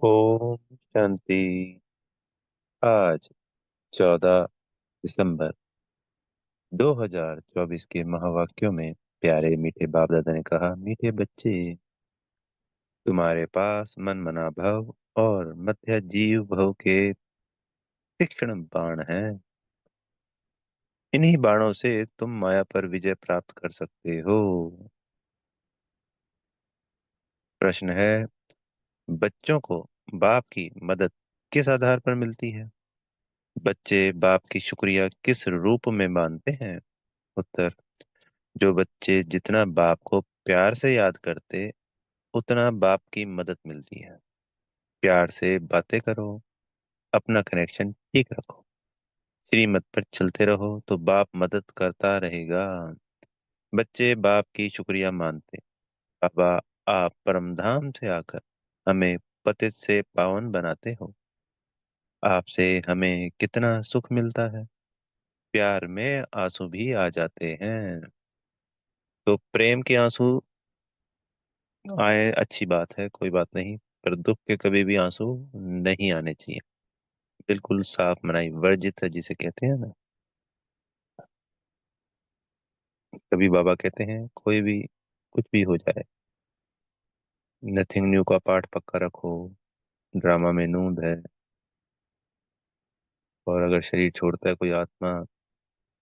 ओम शांति। आज 14 दिसंबर 2024 के महावाक्यों में प्यारे मीठे बाप दादा ने कहा, मीठे बच्चे, तुम्हारे पास मन मना भव और मध्य जीव भव के तीक्ष्ण बाण हैं। इन्हीं बाणों से तुम माया पर विजय प्राप्त कर सकते हो। प्रश्न है, बच्चों को बाप की मदद किस आधार पर मिलती है? बच्चे बाप की शुक्रिया किस रूप में मानते हैं? उत्तर, जो बच्चे जितना बाप को प्यार से याद करते उतना बाप की मदद मिलती है। प्यार से बातें करो, अपना कनेक्शन ठीक रखो, श्रीमत पर चलते रहो तो बाप मदद करता रहेगा। बच्चे बाप की शुक्रिया मानते, बाबा, आप परमधाम से आकर हमें पतित से पावन बनाते हो। आपसे हमें कितना सुख मिलता है। प्यार में आंसू भी आ जाते हैं। तो प्रेम के आंसू आए अच्छी बात है, कोई बात नहीं, पर दुख के कभी भी आंसू नहीं आने चाहिए। बिल्कुल साफ मनाई वर्जित है जिसे कहते हैं ना। कभी बाबा कहते हैं कोई भी कुछ भी हो जाए, नथिंग न्यू का पाठ पक्का रखो। ड्रामा में नूंद है, और अगर शरीर छोड़ता है कोई आत्मा,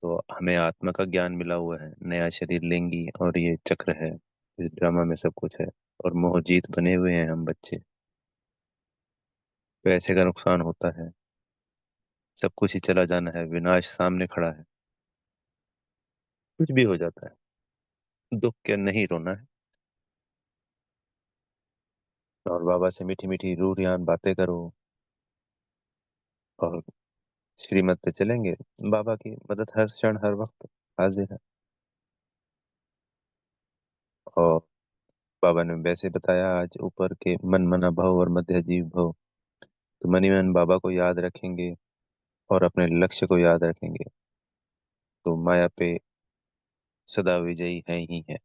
तो हमें आत्मा का ज्ञान मिला हुआ है, नया शरीर लेंगी और ये चक्र है। इस ड्रामा में सब कुछ है, और मोह जीत बने हुए हैं हम बच्चे। पैसे का नुकसान होता है, सब कुछ ही चला जाना है, विनाश सामने खड़ा है, कुछ भी हो जाता है, दुख क्या नहीं रोना है। और बाबा से मीठी मीठी रूरियान बातें करो, और श्रीमत पे चलेंगे। बाबा की मदद हर क्षण हर वक्त हाजिर है। और बाबा ने वैसे बताया आज ऊपर के मन मना भव और मध्य जीव भव, तो मनी मन बाबा को याद रखेंगे और अपने लक्ष्य को याद रखेंगे, तो माया पे सदा विजयी है ही है।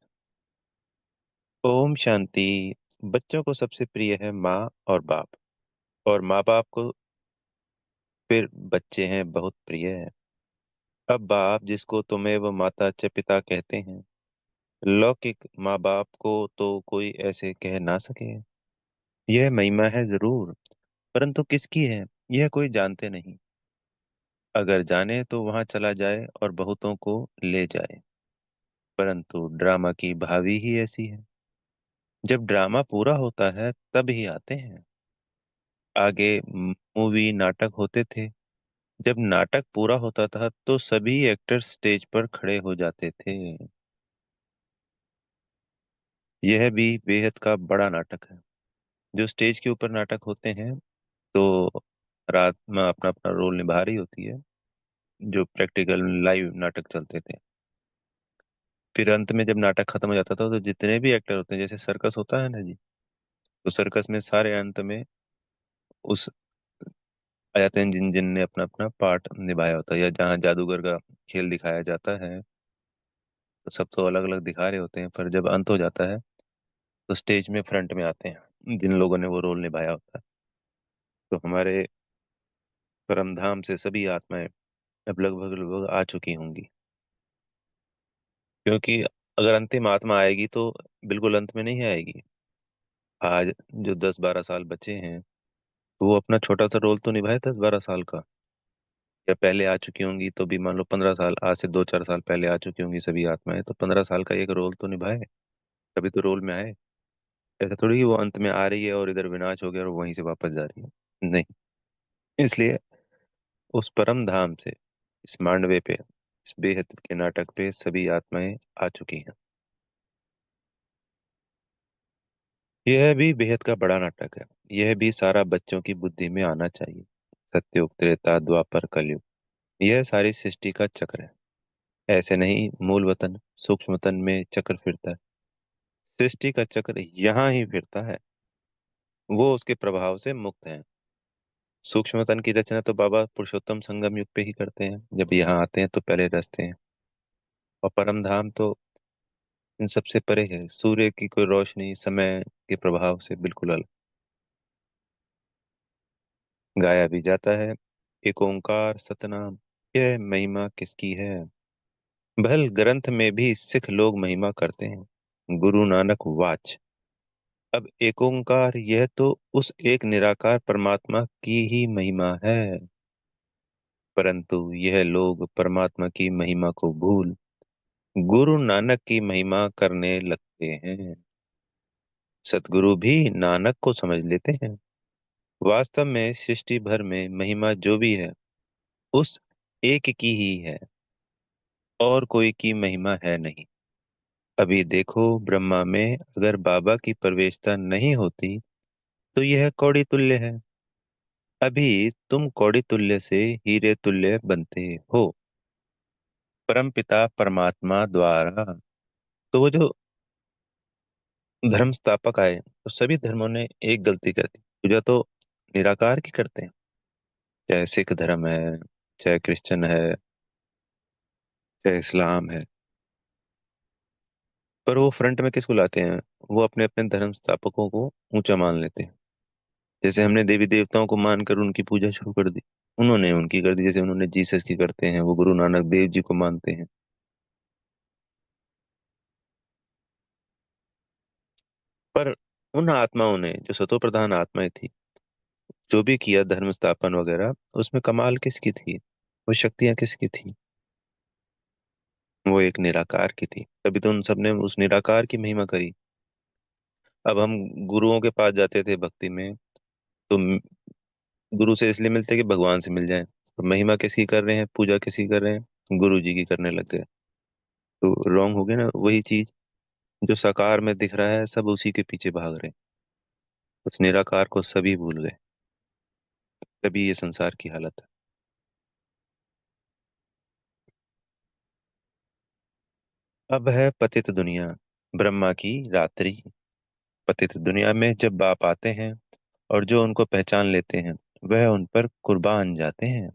ओम शांति। बच्चों को सबसे प्रिय है माँ और बाप, और माँ बाप को फिर बच्चे हैं बहुत प्रिय है। अब बाप जिसको तुम्हें व माता च पिता कहते हैं, लौकिक माँ बाप को तो कोई ऐसे कह ना सके। यह महिमा है जरूर, परंतु किसकी है यह कोई जानते नहीं। अगर जाने तो वहां चला जाए और बहुतों को ले जाए, परंतु ड्रामा की भावी ही ऐसी है। जब ड्रामा पूरा होता है तब ही आते हैं। आगे मूवी नाटक होते थे। जब नाटक पूरा होता था तो सभी एक्टर स्टेज पर खड़े हो जाते थे। यह भी बेहद का बड़ा नाटक है। जो स्टेज के ऊपर नाटक होते हैं, तो रात में अपना अपना रोल निभा रही होती है। जो प्रैक्टिकल लाइव नाटक चलते थे, फिर अंत में जब नाटक खत्म हो जाता था तो जितने भी एक्टर होते हैं, जैसे सर्कस होता है ना जी, तो सर्कस में सारे अंत में उस आ जाते हैं जिन जिन ने अपना अपना पार्ट निभाया होता है, या जहाँ जादूगर का खेल दिखाया जाता है, तो सब तो अलग अलग दिखा रहे होते हैं, पर जब अंत हो जाता है तो स्टेज में फ्रंट में आते हैं जिन लोगों ने वो रोल निभाया होता है। तो हमारे परमधाम से सभी आत्माएं अब लगभग लगभग आ चुकी होंगी, क्योंकि अगर अंतिम आत्मा आएगी तो बिल्कुल अंत में नहीं आएगी। आज जो 10-12 साल बचे हैं, तो वो अपना छोटा सा रोल तो निभाए 10-12 साल का। या पहले आ चुकी होंगी तो भी मान लो 15 साल, आज से 2-4 साल पहले आ चुकी होंगी सभी आत्माएं, तो 15 साल का एक रोल तो निभाए, तभी तो रोल में आए। ऐसा थोड़ी कि वो अंत में आ रही है और इधर विनाश हो गया और वहीं से वापस जा रही है, नहीं। इसलिए उस परम धाम से इस मांडवे पे, इस बेहद के नाटक पे सभी आत्माएं आ चुकी हैं। यह भी बेहद का बड़ा नाटक है। यह भी सारा बच्चों की बुद्धि में आना चाहिए। सत्युग, त्रेता, द्वापर, कलयुग, यह सारी सृष्टि का चक्र है। ऐसे नहीं मूल वतन सूक्ष्म वतन में चक्र फिरता है, सृष्टि का चक्र यहाँ ही फिरता है। वो उसके प्रभाव से मुक्त है। सूक्ष्म तन की रचना तो बाबा पुरुषोत्तम संगम युग पे ही करते हैं, जब यहाँ आते हैं तो पहले रचते हैं। और परम धाम तो इन सबसे परे है, सूर्य की कोई रोशनी समय के प्रभाव से बिल्कुल अलग। गाया भी जाता है, एक ओंकार सतनाम, यह महिमा किसकी है। भल ग्रंथ में भी सिख लोग महिमा करते हैं, गुरु नानक वाच। अब एक ओंकार यह तो उस एक निराकार परमात्मा की ही महिमा है, परंतु यह लोग परमात्मा की महिमा को भूल गुरु नानक की महिमा करने लगते हैं। सतगुरु भी नानक को समझ लेते हैं। वास्तव में सृष्टि भर में महिमा जो भी है उस एक की ही है, और कोई की महिमा है नहीं। अभी देखो, ब्रह्मा में अगर बाबा की प्रवेशता नहीं होती तो यह कौड़ी तुल्य है। अभी तुम कौड़ी तुल्य से हीरे तुल्य बनते हो, परमपिता परमात्मा द्वारा। तो वो जो धर्म स्थापक आए, तो सभी धर्मों ने एक गलती कर दी, पूजा तो निराकार की करते हैं। चाहे सिख धर्म है, चाहे क्रिश्चियन है, चाहे इस्लाम है, पर वो फ्रंट में किसको लाते हैं? वो अपने अपने धर्म स्थापकों को ऊंचा मान लेते हैं। जैसे हमने देवी देवताओं को मानकर उनकी पूजा शुरू कर दी, उन्होंने उनकी कर दी। जैसे उन्होंने जीसस की करते हैं, वो गुरु नानक देव जी को मानते हैं। पर उन आत्माओं ने, जो सतो प्रधान आत्माएं थी, जो भी किया धर्म स्थापन वगैरह, उसमें कमाल किसकी थी? वो शक्तियां किसकी थी? वो एक निराकार की थी, तभी तो उन सब ने उस निराकार की महिमा करी। अब हम गुरुओं के पास जाते थे भक्ति में, तो गुरु से इसलिए मिलते कि भगवान से मिल जाए। तो महिमा किसकी कर रहे हैं, पूजा किसकी कर रहे हैं? गुरु जी की करने लग गए। तो रॉन्ग हो गया ना। वही चीज जो साकार में दिख रहा है, सब उसी के पीछे भाग रहे हैं। उस निराकार को सभी भूल गए। तभी ये संसार की हालत है। अब है पतित दुनिया, ब्रह्मा की रात्रि। पतित दुनिया में जब बाप आते हैं और जो उनको पहचान लेते हैं, वह उन पर कुर्बान जाते हैं।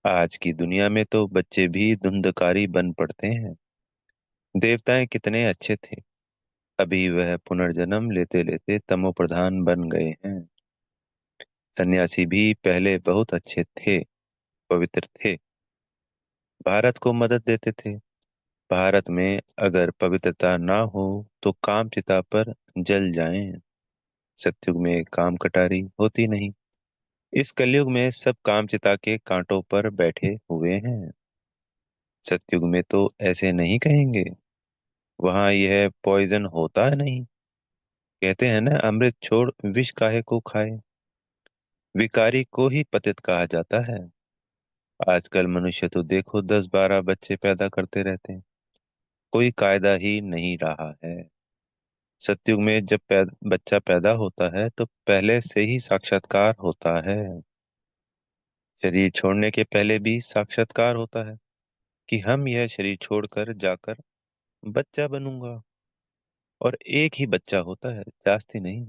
आज की दुनिया में तो बच्चे भी धुंधकारी बन पड़ते हैं। देवताएं कितने अच्छे थे, अभी वह पुनर्जन्म लेते लेते तमो प्रधान बन गए हैं। सन्यासी भी पहले बहुत अच्छे थे, पवित्र थे, भारत को मदद देते थे। भारत में अगर पवित्रता ना हो तो काम चिता पर जल जाएं। सतयुग में काम कटारी होती नहीं। इस कलयुग में सब काम चिता के कांटों पर बैठे हुए हैं। सतयुग में तो ऐसे नहीं कहेंगे, वहां यह पॉइजन होता है नहीं। कहते हैं ना, अमृत छोड़ विष काहे को खाए। विकारी को ही पतित कहा जाता है। आजकल मनुष्य तो देखो 10-12 बच्चे पैदा करते रहते हैं, कोई कायदा ही नहीं रहा है। सतयुग में जब बच्चा पैदा होता है तो पहले से ही साक्षात्कार होता है। शरीर छोड़ने के पहले भी साक्षात्कार होता है कि हम यह शरीर छोड़कर जाकर बच्चा बनूंगा। और एक ही बच्चा होता है, जास्ती नहीं।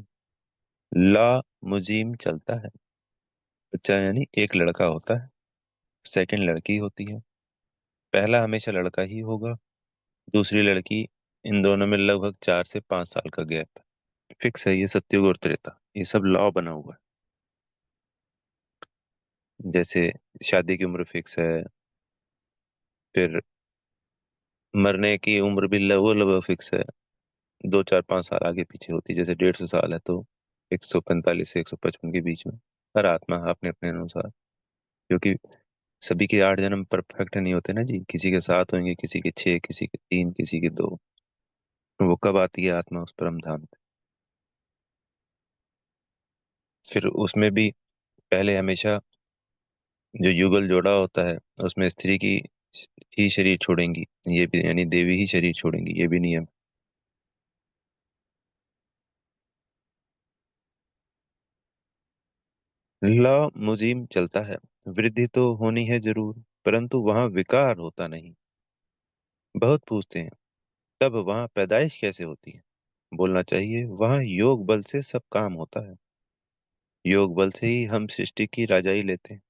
ला मुजीम चलता है। बच्चा यानी एक लड़का होता है, सेकंड लड़की होती है। पहला हमेशा लड़का ही होगा, दूसरी लड़की। इन दोनों में लगभग 4 से 5 साल का गैप फिक्स है। ये सतयुग और त्रेता, ये सब लॉ बना हुआ है। जैसे शादी की उम्र फिक्स है, फिर मरने की उम्र भी लगभग लगभग फिक्स है। 2, 4, 5 साल आगे पीछे होती है। जैसे 150 साल है तो 145 से 155 के बीच में। हर आत्मा अपने अपने अनुसार, क्योंकि सभी के 8 जन्म परफेक्ट नहीं होते ना जी। किसी के 7 होंगे, किसी के 6, किसी के 3, किसी के 2। वो कब आती है आत्मा उस परम धाम पे? फिर उसमें भी पहले हमेशा जो युगल जोड़ा होता है, उसमें स्त्री की ही शरीर छोड़ेंगी, ये भी यानी देवी ही शरीर छोड़ेंगी, ये भी नियम। लॉ मुजीम चलता है। वृद्धि तो होनी है जरूर, परंतु वहां विकार होता नहीं। बहुत पूछते हैं, तब वहां पैदाइश कैसे होती है? बोलना चाहिए, वहां योग बल से सब काम होता है। योग बल से ही हम सृष्टि की राजाई लेते हैं।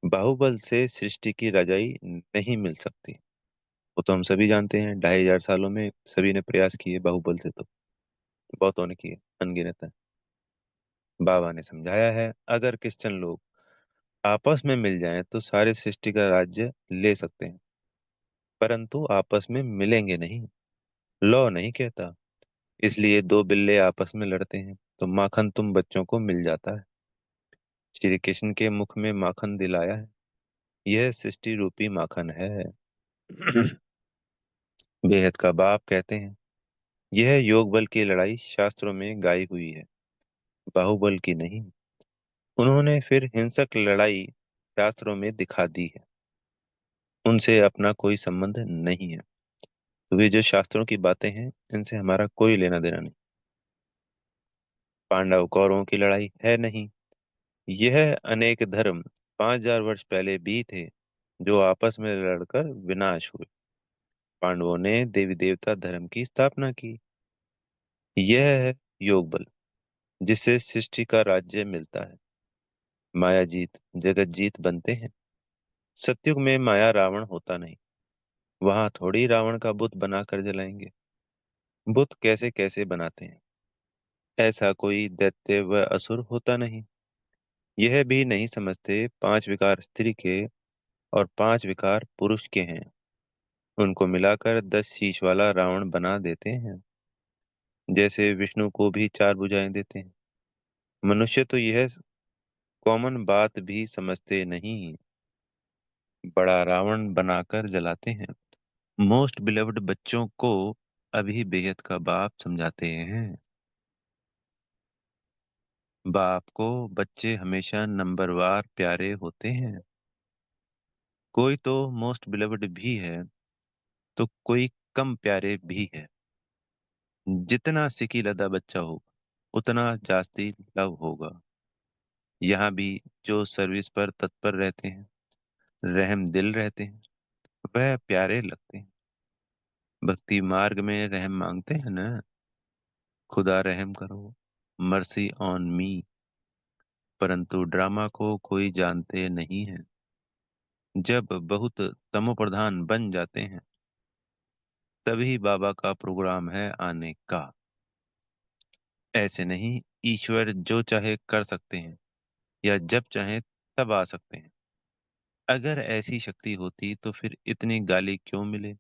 बाहुबल से सृष्टि की राजाई नहीं मिल सकती। वो तो हम सभी जानते हैं, 2500 सालों में सभी ने प्रयास किए बाहुबल से, तो बहुतों ने किए, अनगिनत है। बाबा ने समझाया है, अगर क्रिश्चियन लोग आपस में मिल जाएं तो सारे सृष्टि का राज्य ले सकते हैं, परंतु आपस में मिलेंगे नहीं। लॉ नहीं कहता। इसलिए दो बिल्ले आपस में लड़ते हैं तो माखन तुम बच्चों को मिल जाता है। श्री कृष्ण के मुख में माखन दिलाया है, यह सृष्टि रूपी माखन है। बेहद का बाप कहते हैं, यह योग बल की लड़ाई शास्त्रों में गाई हुई है, बाहुबल की नहीं। उन्होंने फिर हिंसक लड़ाई शास्त्रों में दिखा दी है, उनसे अपना कोई संबंध नहीं है। तो वे जो शास्त्रों की बातें हैं, इनसे हमारा कोई लेना देना नहीं। पांडव कौरवों की लड़ाई है नहीं। यह अनेक धर्म 5,000 वर्ष पहले भी थे, जो आपस में लड़कर विनाश हुए। पांडवों ने देवी देवता धर्म की स्थापना की। यह है योग बल, जिससे सृष्टि का राज्य मिलता है। माया जीत जगत जीत बनते हैं। सत्युग में माया रावण होता नहीं। वहां थोड़ी रावण का बुत बनाकर जलाएंगे। बुत कैसे कैसे बनाते हैं। ऐसा कोई दैत्य व असुर होता नहीं। यह भी नहीं समझते 5 विकार स्त्री के और 5 विकार पुरुष के हैं। उनको मिलाकर 10 शीश वाला रावण बना देते हैं। जैसे विष्णु को भी 4 भुजाएं देते हैं। मनुष्य तो यह कॉमन बात भी समझते नहीं। बड़ा रावण बनाकर जलाते हैं। मोस्ट बिलव्ड बच्चों को अभी बेहद का बाप समझाते हैं। बाप को बच्चे हमेशा नंबरवार प्यारे होते हैं। कोई तो मोस्ट बिलव्ड भी है, तो कोई कम प्यारे भी है। जितना सिकी लदा बच्चा होगा, उतना जास्ती लव होगा। यहाँ भी जो सर्विस पर तत्पर रहते हैं, रहम दिल रहते हैं, वह प्यारे लगते हैं। भक्ति मार्ग में रहम मांगते हैं ना, खुदा रहम करो, मर्सी ऑन मी। परंतु ड्रामा को कोई जानते नहीं है। जब बहुत तमोप्रधान बन जाते हैं, तभी बाबा का प्रोग्राम है आने का। ऐसे नहीं, ईश्वर जो चाहे कर सकते हैं, या जब चाहे तब आ सकते हैं। अगर ऐसी शक्ति होती तो फिर इतनी गाली क्यों मिले,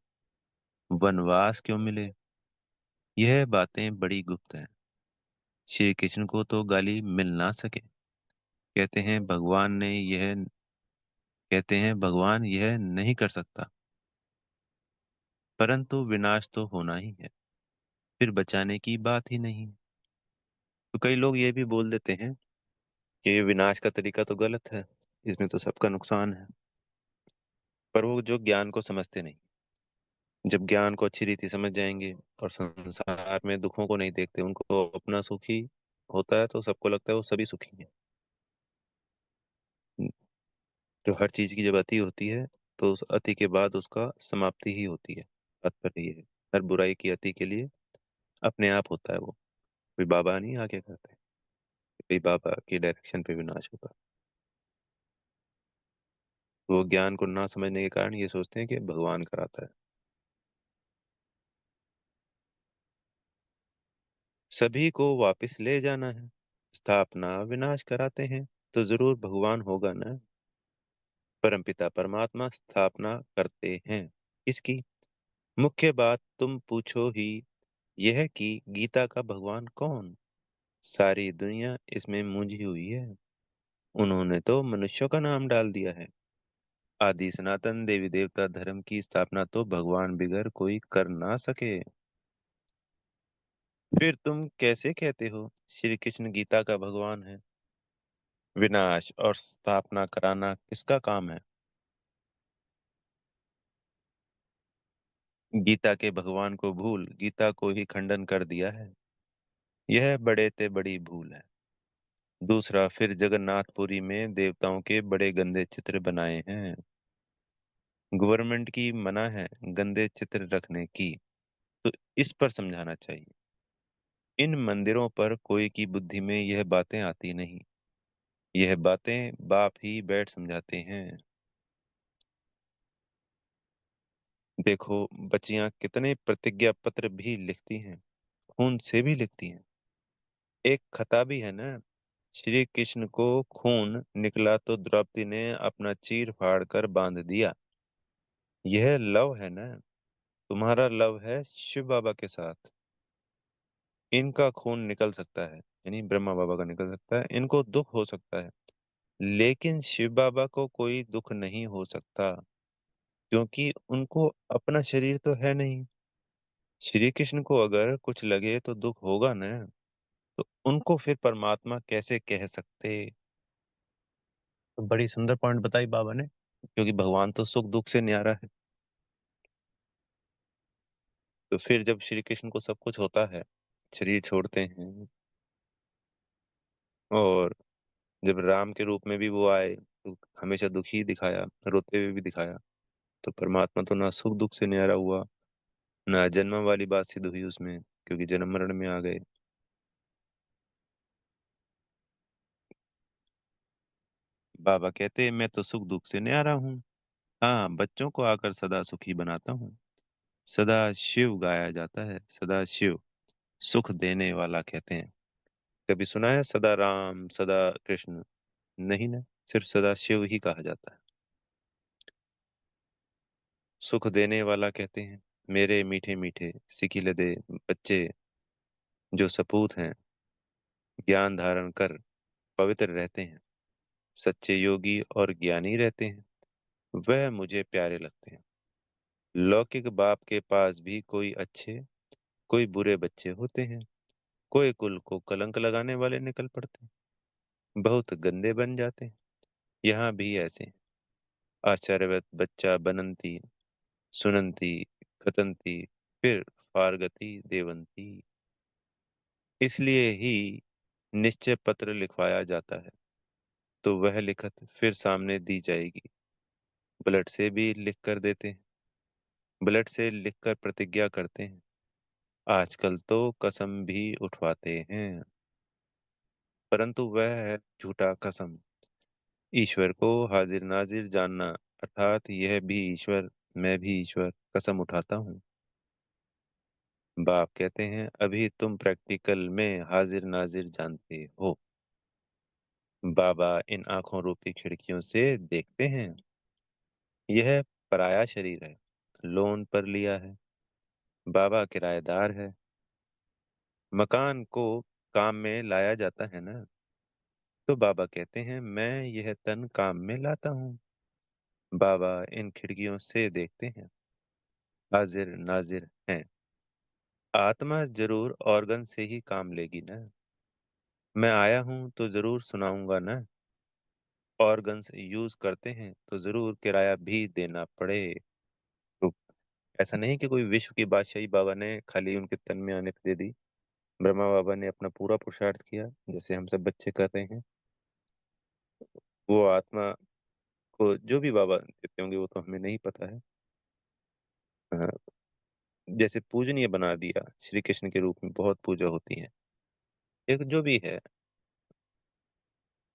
वनवास क्यों मिले। यह बातें बड़ी गुप्त हैं। श्री कृष्ण को तो गाली मिल ना सके। कहते हैं भगवान यह नहीं कर सकता। परंतु विनाश तो होना ही है, फिर बचाने की बात ही नहीं। तो कई लोग ये भी बोल देते हैं कि ये विनाश का तरीका तो गलत है, इसमें तो सबका नुकसान है। पर वो जो ज्ञान को समझते नहीं। जब ज्ञान को अच्छी रीति समझ जाएंगे और संसार में दुखों को नहीं देखते, उनको अपना सुखी होता है तो सबको लगता है वो सभी सुखी हैं। तो हर चीज की जब अति होती है, तो उस अति के बाद उसका समाप्ति ही होती है। तात्पर्य ये है, हर बुराई की अति के लिए अपने आप होता है वो। कोई बाबा नहीं आके कहते, कोई बाबा की डायरेक्शन पे विनाश होगा। तो वो ज्ञान को ना समझने के कारण ये सोचते हैं कि भगवान कराता है। सभी को वापस ले जाना है, स्थापना विनाश कराते हैं, तो जरूर भगवान होगा ना। परमपिता परमात्मा स्थापना करते हैं। इसकी मुख्य बात तुम पूछो ही, यह कि गीता का भगवान कौन। सारी दुनिया इसमें मूंझी हुई है। उन्होंने तो मनुष्यों का नाम डाल दिया है। आदि सनातन देवी देवता धर्म की स्थापना तो भगवान बिगर कोई कर ना सके। फिर तुम कैसे कहते हो श्री कृष्ण गीता का भगवान है। विनाश और स्थापना कराना किसका काम है। गीता के भगवान को भूल गीता को ही खंडन कर दिया है। यह बड़े ते बड़ी भूल है। दूसरा, फिर जगन्नाथपुरी में देवताओं के बड़े गंदे चित्र बनाए हैं। गवर्नमेंट की मना है गंदे चित्र रखने की, तो इस पर समझाना चाहिए। इन मंदिरों पर कोई की बुद्धि में यह बातें आती नहीं। यह बातें बाप ही बैठ समझाते हैं। देखो, बच्चियां कितने प्रतिज्ञा पत्र भी लिखती हैं, खून से भी लिखती हैं। एक खता भी है ना, श्री कृष्ण को खून निकला तो द्रौपदी ने अपना चीर फाड़ कर बांध दिया। यह लव है ना। तुम्हारा लव है शिव बाबा के साथ। इनका खून निकल सकता है, यानी ब्रह्मा बाबा का निकल सकता है, इनको दुख हो सकता है, लेकिन शिव बाबा को कोई दुख नहीं हो सकता, क्योंकि उनको अपना शरीर तो है नहीं। श्री कृष्ण को अगर कुछ लगे तो दुख होगा ना, तो उनको फिर परमात्मा कैसे कह सकते। तो बड़ी सुंदर पॉइंट बताई बाबा ने, क्योंकि भगवान तो सुख दुख से न्यारा है। तो फिर जब श्री कृष्ण को सब कुछ होता है, शरीर छोड़ते हैं, और जब राम के रूप में भी वो आए तो हमेशा दुखी दिखाया, रोते हुए भी दिखाया। तो परमात्मा तो ना सुख दुख से न्यारा हुआ, ना जन्म वाली बात सिद्ध हुई उसमें, क्योंकि जन्म मरण में आ गए। बाबा कहते मैं तो सुख दुख से न्यारा हूँ। हाँ, बच्चों को आकर सदा सुखी बनाता हूँ। सदा शिव गाया जाता है, सदा शिव सुख देने वाला कहते हैं। कभी सुना है सदा राम सदा कृष्ण? नहीं ना, सिर्फ सदा शिव ही कहा जाता है। सुख देने वाला कहते हैं। मेरे मीठे मीठे सिखिलदे बच्चे जो सपूत हैं, ज्ञान धारण कर पवित्र रहते हैं, सच्चे योगी और ज्ञानी रहते हैं, वह मुझे प्यारे लगते हैं। लौकिक बाप के पास भी कोई अच्छे कोई बुरे बच्चे होते हैं। कोई कुल को कलंक लगाने वाले निकल पड़ते हैं, बहुत गंदे बन जाते हैं। यहाँ भी ऐसे हैं। आचार्यवत बच्चा बनंती सुनंती कतंती फिर फारगति देवंती। इसलिए ही निश्चय पत्र लिखवाया जाता है, तो वह लिखत फिर सामने दी जाएगी। ब्लड से भी लिख कर देते हैं, ब्लड से लिखकर प्रतिज्ञा करते हैं। आजकल तो कसम भी उठवाते हैं, परंतु वह है झूठा कसम। ईश्वर को हाजिर नाजिर जानना, अर्थात यह भी ईश्वर मैं भी ईश्वर कसम उठाता हूँ। बाप कहते हैं अभी तुम प्रैक्टिकल में हाजिर नाजिर जानते हो। बाबा इन आंखों रूपी खिड़कियों से देखते हैं। यह पराया शरीर है, लोन पर लिया है। बाबा किराएदार है। मकान को काम में लाया जाता है ना, तो बाबा कहते हैं मैं यह तन काम में लाता हूँ। बाबा इन खिड़कियों से देखते हैं, हाजिर नाजिर हैं। आत्मा जरूर ऑर्गन से ही काम लेगी ना। मैं आया हूँ तो जरूर सुनाऊंगा ना। ऑर्गन्स यूज करते हैं तो जरूर किराया भी देना पड़े। तो ऐसा नहीं कि कोई विश्व की बादशाही बाबा ने खाली उनके तन में आने पे दे दी। ब्रह्मा बाबा ने अपना पूरा पुरुषार्थ किया, जैसे हम सब बच्चे कर रहे हैं। वो आत्मा को जो भी बाबा देते होंगे वो तो हमें नहीं पता है। हाँ, जैसे पूजनीय बना दिया श्री कृष्ण के रूप में, बहुत पूजा होती है। एक जो भी है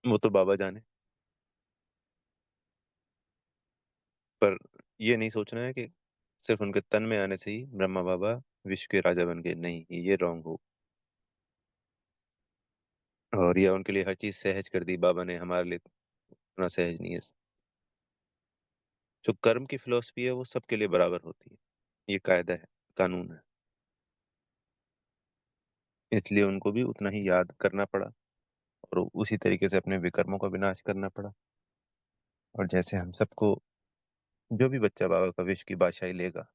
वो तो बाबा जाने। पर ये नहीं सोचना है कि सिर्फ उनके तन में आने से ही ब्रह्मा बाबा विश्व के राजा बन गए, नहीं, ये रॉन्ग हो। और या उनके लिए हर चीज सहज कर दी बाबा ने, हमारे लिए उतना सहज नहीं है। जो कर्म की फिलॉसफी है वो सबके लिए बराबर होती है, ये कायदा है, कानून है। इसलिए उनको भी उतना ही याद करना पड़ा, और उसी तरीके से अपने विकर्मों का विनाश करना पड़ा। और जैसे हम सबको, जो भी बच्चा बाबा का विश्व की बादशाही लेगा,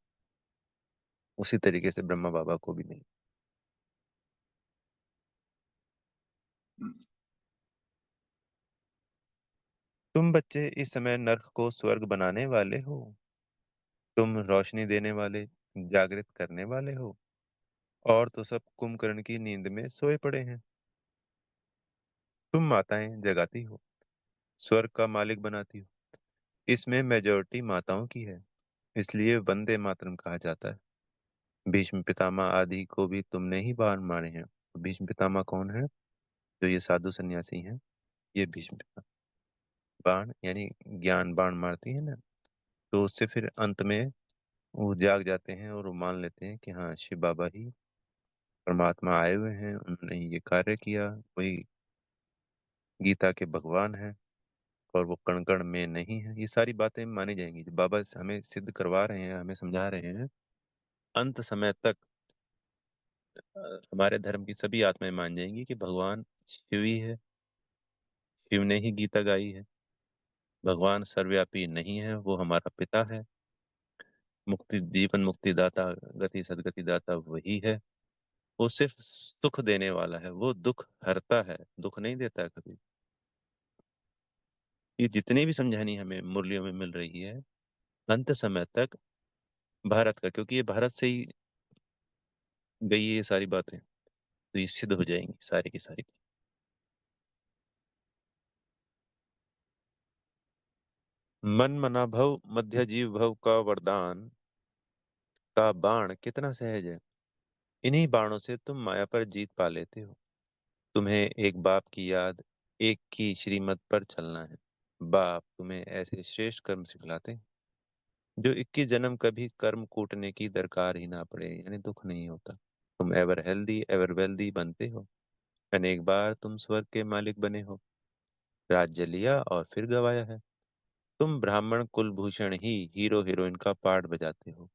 उसी तरीके से ब्रह्मा बाबा को भी नहीं। तुम बच्चे इस समय नर्क को स्वर्ग बनाने वाले हो। तुम रोशनी देने वाले, जागृत करने वाले हो। और तो सब कुंभकर्ण की नींद में सोए पड़े हैं। तुम माताएं जगाती हो, स्वर्ग का मालिक बनाती हो। इसमें मेजोरिटी माताओं की है, इसलिए वंदे मातरम कहा जाता है। भीष्म पितामह आदि को भी तुमने ही बाण मारे हैं। भीष्म पितामह कौन है? जो ये साधु सन्यासी हैं, ये भीष्म पितामह। बाण यानी ज्ञान बाण मारती है ना, तो उससे फिर अंत में वो जाग जाते हैं और वो मान लेते हैं कि हाँ, शिव बाबा ही परमात्मा आए हुए हैं, उन्होंने ये कार्य किया। वही गीता के भगवान हैं और वो कण कण में नहीं है, ये सारी बातें मानी जाएंगी। जो बाबा हमें सिद्ध करवा रहे हैं, हमें समझा रहे हैं, अंत समय तक हमारे धर्म की सभी आत्माएं मान जाएंगी कि भगवान शिव ही है, शिव ने ही गीता गाई है। भगवान सर्वव्यापी नहीं है, वो हमारा पिता है। मुक्ति, जीवन मुक्ति दाता, गति सदगति दाता वही है। वो सिर्फ सुख देने वाला है, वो दुख हरता है, दुख नहीं देता है कभी। ये जितनी भी समझानी हमें मुरलियों में मिल रही है, अंत समय तक भारत का, क्योंकि ये भारत से ही गई है ये सारी बातें, तो ये सिद्ध हो जाएंगी सारी की सारी। मन मना भव मध्य जीव भव का वरदान का बाण कितना सहज है। इन्हीं बाणों से तुम माया पर जीत पा लेते हो। तुम्हें एक बाप की याद, एक की श्रीमत पर चलना है। बाप तुम्हें ऐसे श्रेष्ठ कर्म सिखलाते हैं जो 21 जन्म कभी कर्म कूटने की दरकार ही ना पड़े, यानी दुख नहीं होता। तुम एवर हेल्दी एवर वेल्दी बनते हो। अनेक बार तुम स्वर्ग के मालिक बने हो, राज्य लिया और फिर गवाया है। तुम ब्राह्मण कुलभूषण ही हीरो हीरोइन का पार्ट बजाते हो।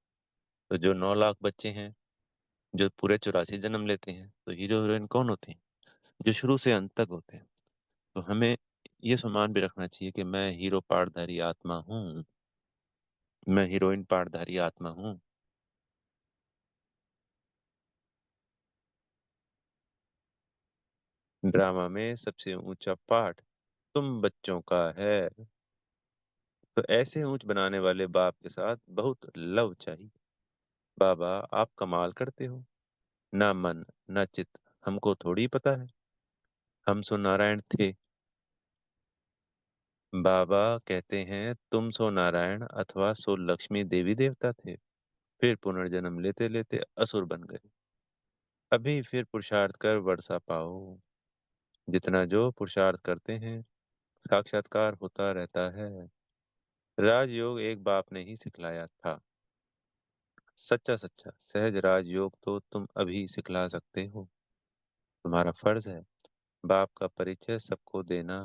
तो जो 9 लाख बच्चे हैं, जो पूरे 84 जन्म लेते हैं, तो हीरो हीरोइन कौन होते हैं? जो शुरू से अंत तक होते हैं। तो हमें ये सम्मान भी रखना चाहिए कि मैं हीरो पार्टधारी आत्मा हूँ, मैं हीरोइन पार्टधारी आत्मा हूँ। ड्रामा में सबसे ऊंचा पार्ट तुम बच्चों का है। तो ऐसे ऊंच बनाने वाले बाप के साथ बहुत लव चाहिए। बाबा आप कमाल करते हो। ना मन ना चित हमको थोड़ी पता है, हम सो नारायण थे। बाबा कहते हैं तुम सो नारायण अथवा सो लक्ष्मी देवी देवता थे, फिर पुनर्जन्म लेते लेते असुर बन गए। अभी फिर पुरुषार्थ कर वर्षा पाओ। जितना जो पुरुषार्थ करते हैं, साक्षात्कार होता रहता है। राजयोग एक बाप ने ही सिखलाया था। सच्चा सच्चा सहज राजयोग तो तुम अभी सिखला सकते हो। तुम्हारा फर्ज है बाप का परिचय सबको देना।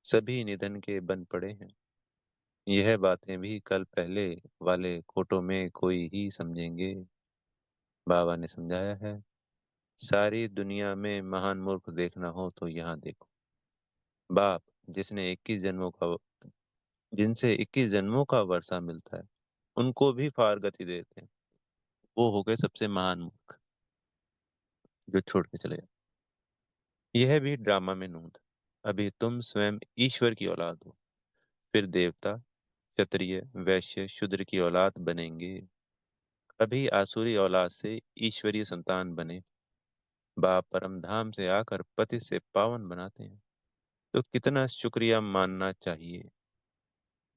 सभी निधन के बन पड़े हैं। यह बातें भी कल पहले वाले कोटों में कोई ही समझेंगे। बाबा ने समझाया है, सारी दुनिया में महान मूर्ख देखना हो तो यहाँ देखो। बाप जिसने 21 जन्मों का, जिनसे 21 जन्मों का वर्षा मिलता है, उनको भी फार गति देते हैं। वो हो गए सबसे महान मूर्ख जो छोड़ के चले जाते। यह भी ड्रामा में नूंद। अभी तुम स्वयं ईश्वर की औलाद हो, फिर देवता, क्षत्रिय, वैश्य, शूद्र की औलाद बनेंगे। अभी आसुरी औलाद से ईश्वरीय संतान बने। बाप परम धाम से आकर पति से पावन बनाते हैं। तो कितना शुक्रिया मानना चाहिए।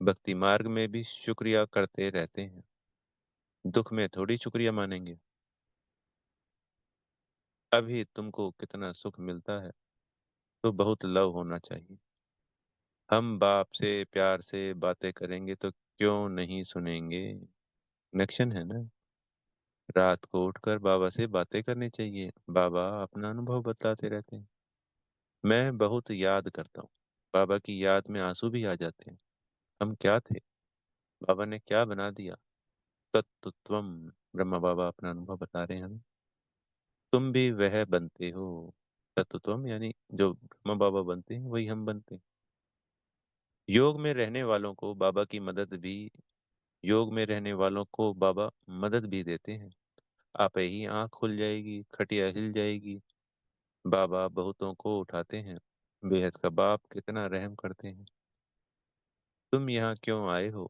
भक्ति मार्ग में भी शुक्रिया करते रहते हैं, दुख में थोड़ी शुक्रिया मानेंगे। अभी तुमको कितना सुख मिलता है, तो बहुत लव होना चाहिए। हम बाप से प्यार से बातें करेंगे तो क्यों नहीं सुनेंगे। कनेक्शन है ना। रात को उठकर बाबा से बातें करनी चाहिए। बाबा अपना अनुभव बतलाते रहते हैं। मैं बहुत याद करता हूँ। बाबा की याद में आंसू भी आ जाते हैं। हम क्या थे, बाबा ने क्या बना दिया। तत्वम। ब्रह्मा बाबा अपना अनुभव बता रहे हैं हमें। तुम भी वह बनते हो। तत्वम यानी जो ब्रह्मा बाबा बनते हैं वही हम बनते हैं। योग में रहने वालों को बाबा की मदद भी, योग में रहने वालों को बाबा मदद भी देते हैं। आप ही आंख खुल जाएगी, खटिया हिल जाएगी। बाबा बहुतों को उठाते हैं। बेहद का बाप कितना रहम करते हैं। तुम यहाँ क्यों आए हो?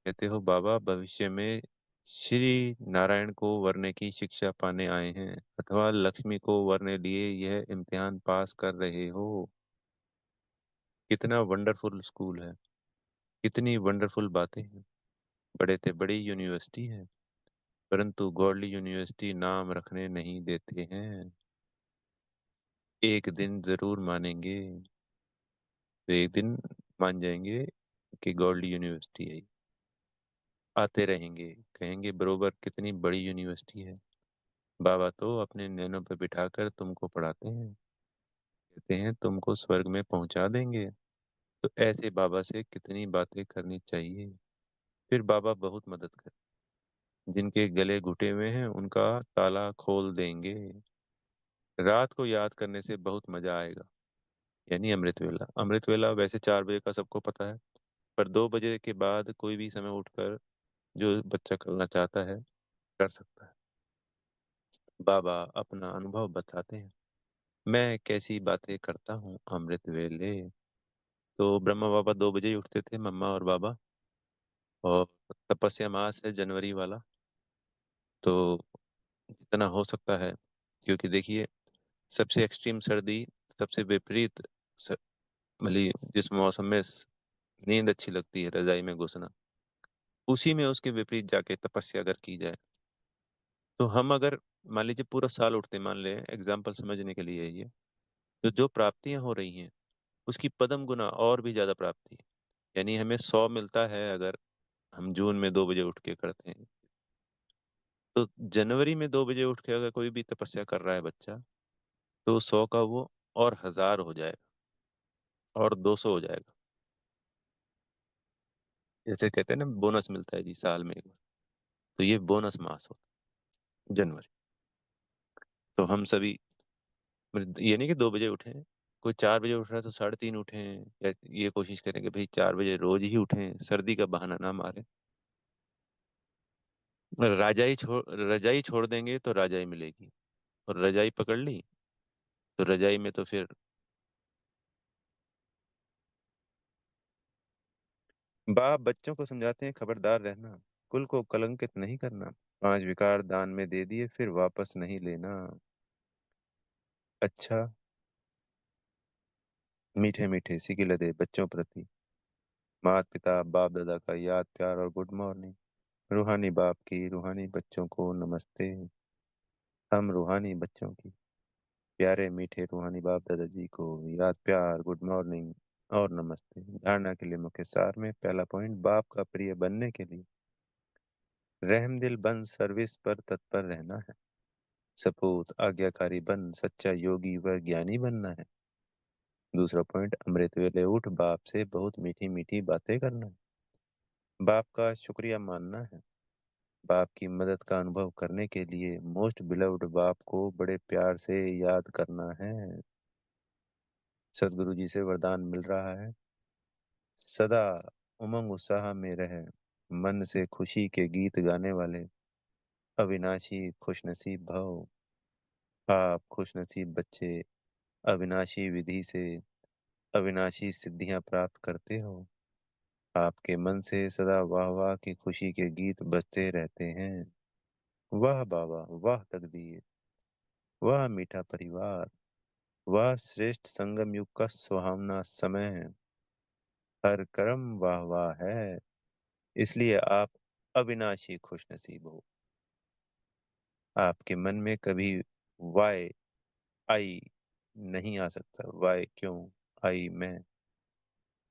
कहते हो बाबा भविष्य में श्री नारायण को वरने की शिक्षा पाने आए हैं, अथवा लक्ष्मी को वरने लिए यह इम्तिहान पास कर रहे हो। कितना वंडरफुल स्कूल है, कितनी वंडरफुल बातें हैं। बड़े से बड़ी यूनिवर्सिटी है, परंतु गॉडली यूनिवर्सिटी नाम रखने नहीं देते हैं। एक दिन जरूर मानेंगे, तो एक दिन मान जाएंगे कि गॉडली यूनिवर्सिटी है। आते रहेंगे, कहेंगे बरोबर कितनी बड़ी यूनिवर्सिटी है। बाबा तो अपने नैनों पे बिठाकर तुमको पढ़ाते हैं। कहते हैं तुमको स्वर्ग में पहुंचा देंगे। तो ऐसे बाबा से कितनी बातें करनी चाहिए। फिर बाबा बहुत मदद कर, जिनके गले घुटे हुए हैं उनका ताला खोल देंगे। रात को याद करने से बहुत मजा आएगा। यानी अमृत वेला, अमृत वेला वैसे 4 बजे का सबको पता है, पर 2 बजे के बाद कोई भी समय उठकर जो बच्चा करना चाहता है कर सकता है। बाबा अपना अनुभव बताते हैं, मैं कैसी बातें करता हूँ अमृत वेले। तो ब्रह्मा बाबा 2 बजे ही उठते थे, मम्मा और बाबा। और तपस्या मास है जनवरी वाला, तो जितना हो सकता है, क्योंकि देखिए सबसे एक्सट्रीम सर्दी, सबसे विपरीत स- मतलब जिस मौसम में नींद अच्छी लगती है रजाई में घुसना, उसी में उसके विपरीत जाके तपस्या अगर की जाए, तो हम अगर मान लीजिए पूरा साल उठते, मान ले एग्जाम्पल समझने के लिए ये, तो जो प्राप्तियां हो रही हैं उसकी पदम गुना और भी ज्यादा प्राप्ति है। यानी हमें 100 मिलता है अगर हम जून में 2 बजे उठ के करते हैं, तो जनवरी में 2 बजे उठ के अगर कोई भी तपस्या कर रहा है बच्चा, तो 100 का वो और 1000 हो जाएगा, और 200 हो जाएगा। जैसे कहते हैं ना बोनस मिलता है जी साल में एक बार, तो ये बोनस मास होता है जनवरी। तो हम सभी ये नहीं कि 2 बजे उठें, कोई 4 बजे उठ रहा है तो 3:30 उठें, या ये कोशिश करें कि भाई 4 बजे रोज ही उठें, सर्दी का बहाना ना मारे। रजाई छोड़ देंगे तो राजाई मिलेगी, और रजाई पकड़ ली तो रजाई में तो फिर बाप बच्चों को समझाते हैं खबरदार रहना, कुल को कलंकित नहीं करना, 5 विकार दान में दे दिए फिर वापस नहीं लेना। अच्छा, मीठे मीठे सिगिल दे बच्चों प्रति, माता पिता बाप दादा का याद प्यार और गुड मॉर्निंग। रूहानी बाप की रूहानी बच्चों को नमस्ते। हम रूहानी बच्चों की प्यारे मीठे रूहानी बाप दादाजी को याद प्यार गुड मॉर्निंग और नमस्ते। धारणा के लिए मुख्य सार में पहला पॉइंट, बाप का प्रिय बनने के लिए रहमदिल बन सर्विस पर तत्पर रहना है। सपूत आज्ञाकारी बन सच्चा योगी व ज्ञानी बनना है। दूसरा पॉइंट, अमृत वेले उठ बाप से बहुत मीठी मीठी बातें करना है। बाप का शुक्रिया मानना है। बाप की मदद का अनुभव करने के लिए मोस्ट बिलव्ड बाप को बड़े प्यार से याद करना है। सदगुरु जी से वरदान मिल रहा है, सदा उमंग उत्साह में रहे, मन से खुशी के गीत गाने वाले अविनाशी खुशनसीब भव। आप खुशनसीब बच्चे अविनाशी विधि से अविनाशी सिद्धियां प्राप्त करते हो। आपके मन से सदा वाह वाह की खुशी के गीत बजते रहते हैं। वाह बाबा, वाह तकदीर, वाह मीठा परिवार, वाह श्रेष्ठ संगम युग का सुहावना समय है। हर कर्म वाह वाह है, इसलिए आप अविनाशी खुशनसीब हो। आपके मन में कभी वाई आई नहीं आ सकता। वाई क्यों, आई मैं।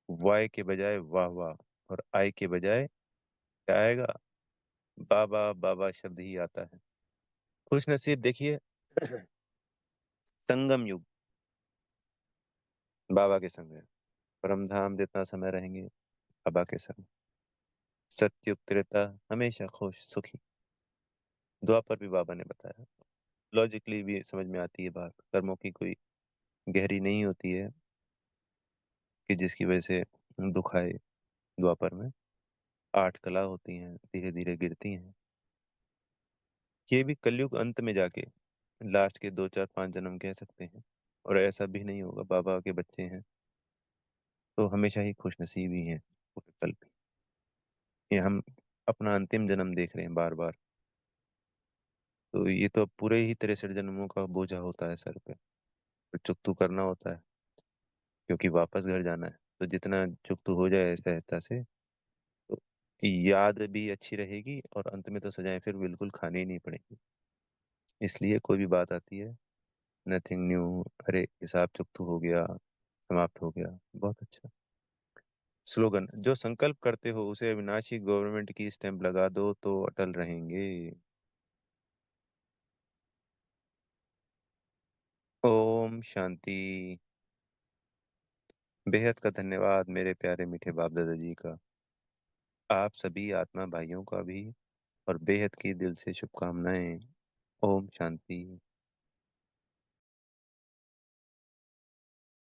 वाई के बजाय वाह वाह, और आई के बजाय क्या आएगा, बाबा बाबा शब्द ही आता है। खुश नसीब देखिए, संगम युग बाबा के संग है। परम धाम जितना समय रहेंगे बाबा के संग। सत्युग त्रेता हमेशा खुश सुखी। द्वापर भी बाबा ने बताया, लॉजिकली भी समझ में आती है बात, कर्मों की कोई गहरी नहीं होती है कि जिसकी वजह से दुख आए। द्वापर में 8 कला होती हैं, धीरे धीरे गिरती हैं। ये भी कलयुग अंत में जाके लास्ट के 2 4 5 जन्म कह सकते हैं। और ऐसा भी नहीं होगा, बाबा के बच्चे हैं तो हमेशा ही खुश नसीब ही हैं पूरे कल भी। ये हम अपना अंतिम जन्म देख रहे हैं बार बार, तो ये तो अब पूरे ही 63 जन्मों का बोझा होता है सर पे, तो चुकतू करना होता है, क्योंकि वापस घर जाना है। तो जितना चुकतू हो जाए सहजता से, तो याद भी अच्छी रहेगी, और अंत में तो सजाएं फिर बिल्कुल खानी ही नहीं पड़ेगी। इसलिए कोई भी बात आती है, नथिंग न्यू, अरे हिसाब चुकतू हो गया, समाप्त हो गया, बहुत अच्छा। स्लोगन, जो संकल्प करते हो उसे अविनाशी गवर्नमेंट की स्टैंप लगा दो तो अटल रहेंगे। ओम शांति। बेहद का धन्यवाद मेरे प्यारे मीठे बाप दादाजी का। आप सभी आत्मा भाइयों का भी और बेहद की दिल से शुभकामनाएं। ओम शांति।